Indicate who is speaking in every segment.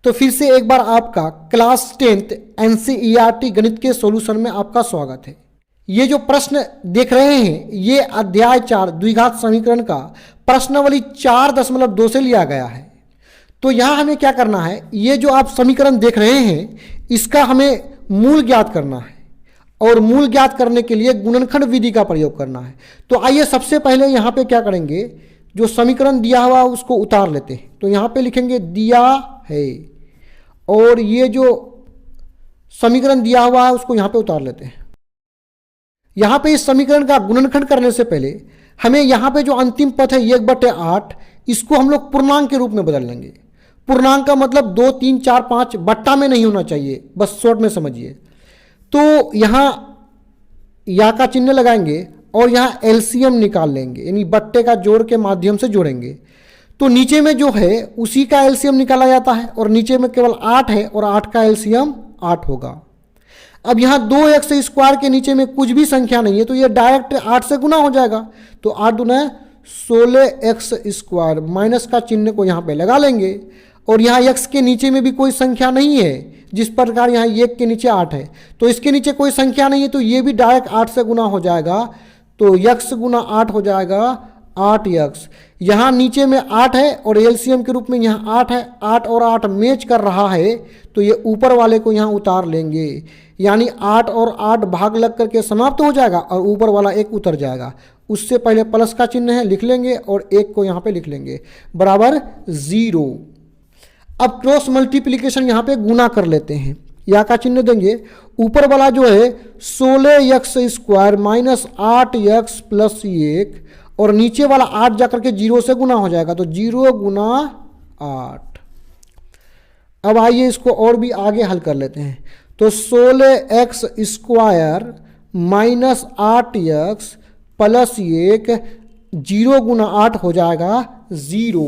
Speaker 1: तो फिर से एक बार आपका क्लास 10th एनसीईआरटी गणित के सॉल्यूशन में आपका स्वागत है। ये जो प्रश्न देख रहे हैं ये अध्याय 4 द्विघात समीकरण का प्रश्नावली 4.2 से लिया गया है। तो यहाँ हमें क्या करना है, ये जो आप समीकरण देख रहे हैं इसका हमें मूल ज्ञात करना है और मूल ज्ञात करने के लिए गुणनखंड विधि का प्रयोग करना है। तो आइए सबसे पहले यहाँ पे क्या करेंगे, जो समीकरण दिया हुआ उसको उतार लेते हैं। तो यहाँ पे लिखेंगे दिया है और ये जो समीकरण दिया हुआ है उसको यहाँ पे उतार लेते हैं। यहाँ पे इस समीकरण का गुणनखंड करने से पहले हमें यहाँ पे जो अंतिम पद है 1/8 इसको हम लोग पूर्णांक के रूप में बदल लेंगे। पूर्णांक का मतलब 2, 3, 4, 5 बट्टा में नहीं होना चाहिए, बस शॉर्ट में समझिए। तो यहाँ या का चिन्ह लगाएंगे और यहाँ एलसीएम निकाल लेंगे, यानी बट्टे का जोड़ के माध्यम से जोड़ेंगे। तो नीचे में जो है उसी का एलसीएम निकाला जाता है और नीचे में केवल 8 है और 8 का एलसीएम 8 होगा। अब यहाँ 2x² के नीचे में कुछ भी संख्या नहीं है तो ये डायरेक्ट 8 से गुना हो जाएगा। तो 8 दूना 16x², माइनस का चिन्ह को यहाँ पे लगा लेंगे और यहाँ x के नीचे में भी कोई संख्या नहीं है। जिस प्रकार यहाँ 1 के नीचे 8 है तो इसके नीचे कोई संख्या नहीं है तो ये भी डायरेक्ट 8 से गुना हो जाएगा। तो x गुना 8 हो जाएगा 8x। यहाँ नीचे में 8 है और एलसीएम के रूप में यहाँ 8 है, 8 और 8 मैच कर रहा है तो ये ऊपर वाले को यहाँ उतार लेंगे, यानी 8 और 8 भाग लग करके समाप्त हो जाएगा और ऊपर वाला 1 उतर जाएगा। उससे पहले प्लस का चिन्ह है लिख लेंगे और 1 को यहाँ पे लिख लेंगे बराबर 0। अब क्रॉस मल्टीप्लीकेशन यहाँ पे गुना कर लेते हैं, या का चिन्ह देंगे। ऊपर वाला जो है 16x² माइनस 8x प्लस 1 और नीचे वाला 8 जाकर के 0 से गुना हो जाएगा तो 0 गुना 8। अब आइए इसको और भी आगे हल कर लेते हैं। तो 16x² माइनस 8x प्लस 1 0 गुना 8 हो जाएगा 0।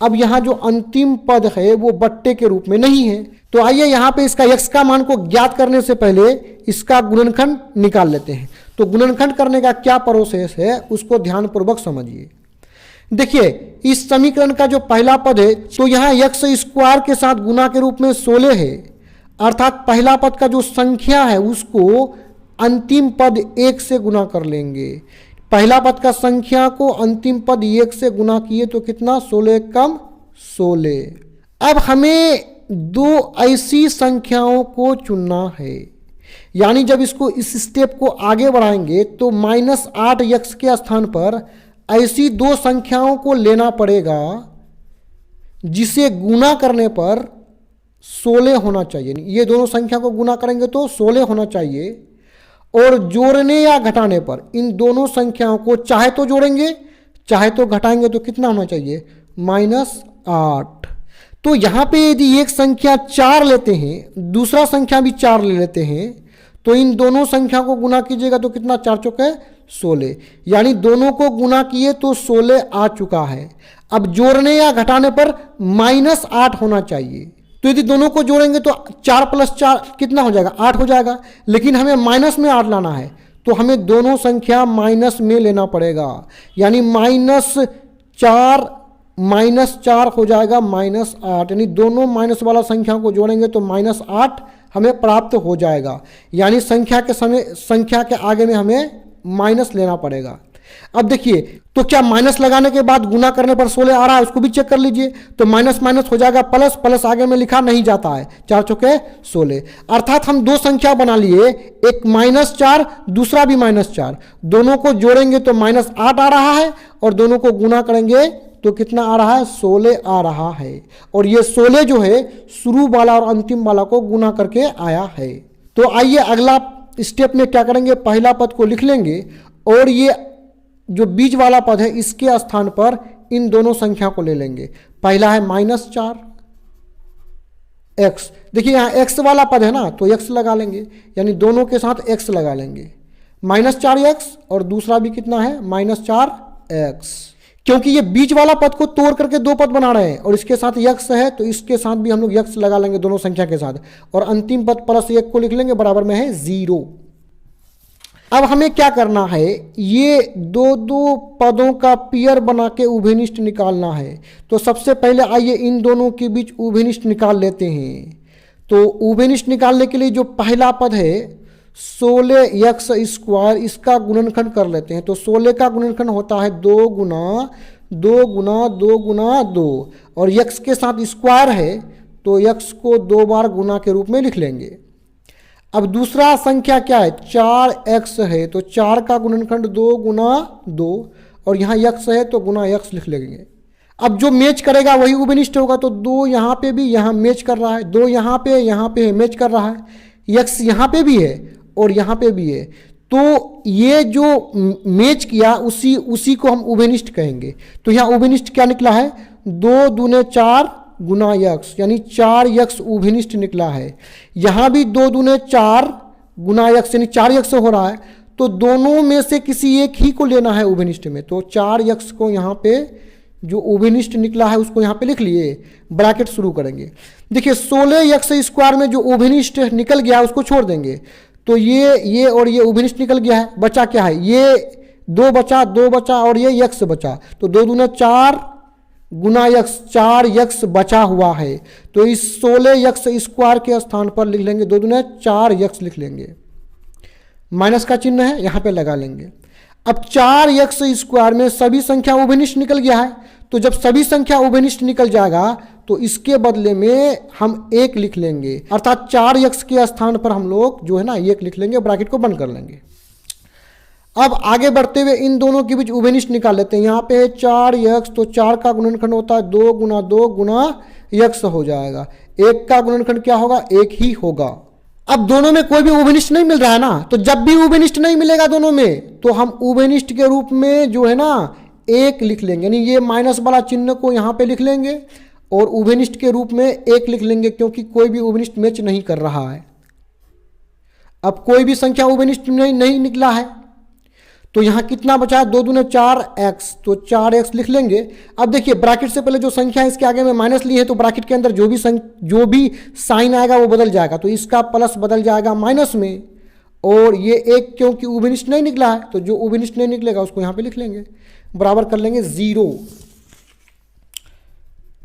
Speaker 1: अब यहाँ जो अंतिम पद है वो बट्टे के रूप में नहीं है। तो आइए यहाँ पे इसका x का मान को ज्ञात करने से पहले इसका गुणनखंड निकाल लेते हैं। तो गुणनखंड करने का क्या प्रोसेस है उसको ध्यानपूर्वक समझिए। देखिए इस समीकरण का जो पहला पद है तो यहाँ x² के साथ गुना के रूप में 16 है, अर्थात पहला पद का जो संख्या है उसको अंतिम पद 1 से गुना कर लेंगे। पहला पद का संख्या को अंतिम पद 1 से गुना किए तो कितना, 16 कम 16। अब हमें दो ऐसी संख्याओं को चुनना है, यानी जब इसको इस स्टेप को आगे बढ़ाएंगे तो -8x के स्थान पर ऐसी दो संख्याओं को लेना पड़ेगा जिसे गुना करने पर 16 होना चाहिए। ये दोनों संख्या को गुना करेंगे तो 16 होना चाहिए और जोड़ने या घटाने पर इन दोनों संख्याओं को चाहे तो जोड़ेंगे चाहे तो घटाएंगे तो कितना होना चाहिए, -8। तो यहाँ पे यदि एक संख्या 4 लेते हैं दूसरा संख्या भी 4 ले लेते हैं तो इन दोनों संख्या को गुना कीजिएगा तो कितना, 4 चौके 16, यानी दोनों को गुना किए तो 16 आ चुका है। अब जोड़ने या घटाने पर -8 होना चाहिए। तो यदि दोनों को जोड़ेंगे तो 4 + 4 कितना हो जाएगा, 8 हो जाएगा। लेकिन हमें माइनस में 8 लाना है तो हमें दोनों संख्या माइनस में लेना पड़ेगा, यानी -4 हो जाएगा -8, यानी दोनों माइनस वाला संख्या को जोड़ेंगे तो -8 हमें प्राप्त हो जाएगा। यानी संख्या के आगे में हमें माइनस लेना पड़ेगा। अब देखिए तो क्या माइनस लगाने के बाद गुना करने पर 16 आ रहा है, उसको भी चेक कर लीजिए। तो माइनस माइनस हो जाएगा प्लस, प्लस आगे में लिखा नहीं जाता है, 4 चौके 16। अर्थात हम दो संख्या बना लिए, एक -4 दूसरा भी -4, दोनों को जोड़ेंगे तो -8 आ रहा है और दोनों को गुना करेंगे तो कितना आ रहा है, 16 आ रहा है। और ये 16 जो है शुरू वाला और अंतिम वाला को गुना करके आया है। तो आइए अगला स्टेप में क्या करेंगे, पहला पद को लिख लेंगे और ये जो बीच वाला पद है इसके स्थान पर इन दोनों संख्या को ले लेंगे। पहला है -4x, देखिए यहाँ x वाला पद है ना तो x लगा लेंगे, यानी दोनों के साथ x लगा लेंगे। -4x और दूसरा भी कितना है, -4x। क्योंकि ये बीच वाला पद को तोड़ करके दो पद बना रहे हैं और इसके साथ x है तो इसके साथ भी हम लोग x लगा लेंगे दोनों संख्या के साथ, और अंतिम पद +1 को लिख लेंगे बराबर में है 0। अब हमें क्या करना है, ये दो दो पदों का पेयर बना के उभयनिष्ठ निकालना है। तो सबसे पहले आइए इन दोनों के बीच उभयनिष्ठ निकाल लेते हैं। तो उभयनिष्ठ निकालने के लिए जो पहला पद है 16x², इसका गुणनखंड कर लेते हैं। तो 16 का गुणनखंड होता है 2 गुना 2 गुना 2 गुना 2, और x के साथ स्क्वायर है तो x को 2 बार गुना के रूप में लिख लेंगे। अब दूसरा संख्या क्या है, 4x है, तो 4 का गुणनखंड 2 गुना 2, और यहाँ x है तो गुना x लिख लेंगे। अब जो मैच करेगा वही उभयनिष्ठ होगा। तो 2 यहाँ पे भी यहाँ मैच कर रहा है, 2 यहाँ पे मैच कर रहा है, x यहाँ पे भी है और यहाँ पे भी है। तो ये जो मैच किया उसी को हम उभयनिष्ठ कहेंगे। तो यहाँ उभयनिष्ठ क्या निकला है, 2 दूने 4 गुना x, यानी 4x उभयनिष्ठ निकला है। यहाँ भी 2 दूने 4 गुना x यानी 4x हो रहा है। तो दोनों में से किसी एक ही को लेना है उभयनिष्ठ में। तो 4x को यहाँ पे जो उभयनिष्ठ निकला है उसको यहाँ पे लिख लिए, ब्रैकेट शुरू करेंगे। देखिए 16x² में जो उभयनिष्ठ निकल गया उसको छोड़ देंगे। तो ये और ये उभयनिष्ठ निकल गया है, बचा क्या है, ये 2 बचा और ये x बचा। तो 2 दूना 4 गुना x, 4x बचा हुआ है। तो इस 16x² के स्थान पर लिख लेंगे 2 दूना 4x लिख लेंगे, माइनस का चिन्ह है यहाँ पे लगा लेंगे। अब 4x² में सभी संख्या उभयनिष्ठ निकल गया है। तो जब सभी संख्या उभयनिष्ठ निकल जाएगा तो इसके बदले में हम 1 लिख लेंगे, अर्थात 4x के स्थान पर हम लोग जो है ना 1 लिख लेंगे, ब्रैकेट को बंद कर लेंगे। अब आगे बढ़ते हुए इन दोनों के बीच उभयनिष्ठ निकाल लेते हैं। यहाँ पे है 4x, तो 4 का गुणनखंड होता है 2 गुना 2 गुना x हो जाएगा। 1 का गुणनखंड क्या होगा, 1 ही होगा। अब दोनों में कोई भी उभयनिष्ठ नहीं मिल रहा है ना, तो जब भी उभयनिष्ठ नहीं मिलेगा दोनों में तो हम उभयनिष्ठ के रूप में जो है ना 1 लिख लेंगे, यानी ये माइनस वाला चिन्ह को यहाँ पे लिख लेंगे और उभयनिष्ठ के रूप में 1 लिख लेंगे, क्योंकि कोई भी उभयनिष्ठ मैच नहीं कर रहा है। अब कोई भी संख्या उभयनिष्ठ नहीं निकला है। तो यहाँ कितना बचा है, 2 दूने 4x, तो 4x लिख लेंगे। अब देखिए ब्रैकेट से पहले जो संख्या है इसके आगे में माइनस ली है, तो ब्रैकेट के अंदर जो भी साइन आएगा वो बदल जाएगा। तो इसका प्लस बदल जाएगा माइनस में, और ये 1 क्योंकि उभयनिष्ठ नहीं निकला है तो जो उभयनिष्ठ नहीं निकलेगा उसको यहाँ पे लिख लेंगे, बराबर कर लेंगे 0।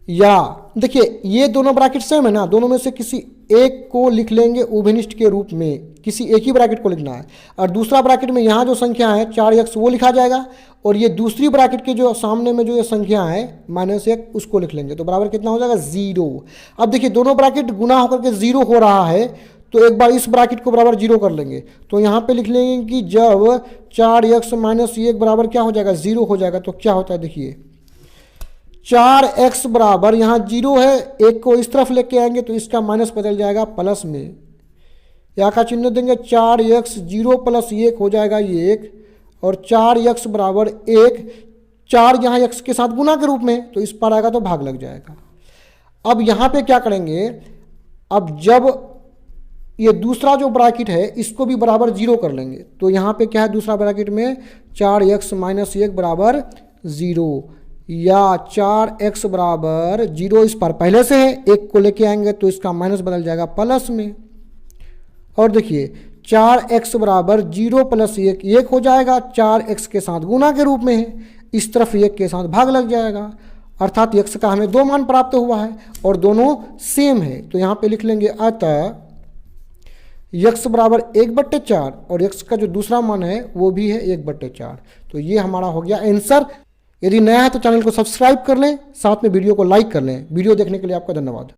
Speaker 1: या देखिए ये दोनों ब्रैकेट सेम है ना, दोनों में से किसी एक को लिख लेंगे उभयनिष्ठ के रूप में, किसी एक ही ब्रैकेट को लिखना है। और दूसरा ब्रैकेट में यहाँ जो संख्या है 4x वो लिखा जाएगा, और ये दूसरी ब्रैकेट के जो सामने में जो ये संख्या है -1 उसको लिख लेंगे। तो बराबर कितना हो जाएगा, 0। अब देखिए दोनों ब्रैकेट गुना होकर के 0 हो रहा है, तो एक बार इस ब्रैकेट को बराबर 0 कर लेंगे। तो यहाँ पे लिख लेंगे कि जब 4x - 1 बराबर क्या हो जाएगा, 0 हो जाएगा। तो क्या होता है देखिए, 4x बराबर यहाँ 0 है, 1 को इस तरफ लेके आएंगे तो इसका माइनस बदल जाएगा प्लस में, यहाँ का चिन्ह देंगे 4x, 0 + 1 हो जाएगा ये 1, और 4x बराबर 1, 4 यहाँ x के साथ गुना के रूप में, तो इस पर आएगा तो भाग लग जाएगा। अब यहाँ पे क्या करेंगे, अब जब ये दूसरा जो ब्रैकेट है इसको भी बराबर 0 कर लेंगे। तो यहाँ पे क्या है, दूसरा ब्रैकेट में 4x - 1 बराबर 0, या 4x बराबर 0 इस पर पहले से है, 1 को लेके आएंगे तो इसका माइनस बदल जाएगा प्लस में। और देखिए 4x बराबर 0 + 1 1 हो जाएगा, 4x के साथ गुना के रूप में है, इस तरफ 1 के साथ भाग लग जाएगा, अर्थात x का हमें 2 मान प्राप्त हुआ है और दोनों सेम है। तो यहाँ पे लिख लेंगे अतः x बराबर 1/4, और x का जो दूसरा मान है वो भी है 1/4। तो ये हमारा हो गया आंसर। यदि नया है तो चैनल को सब्सक्राइब कर लें, साथ में वीडियो को लाइक कर लें। वीडियो देखने के लिए आपका धन्यवाद।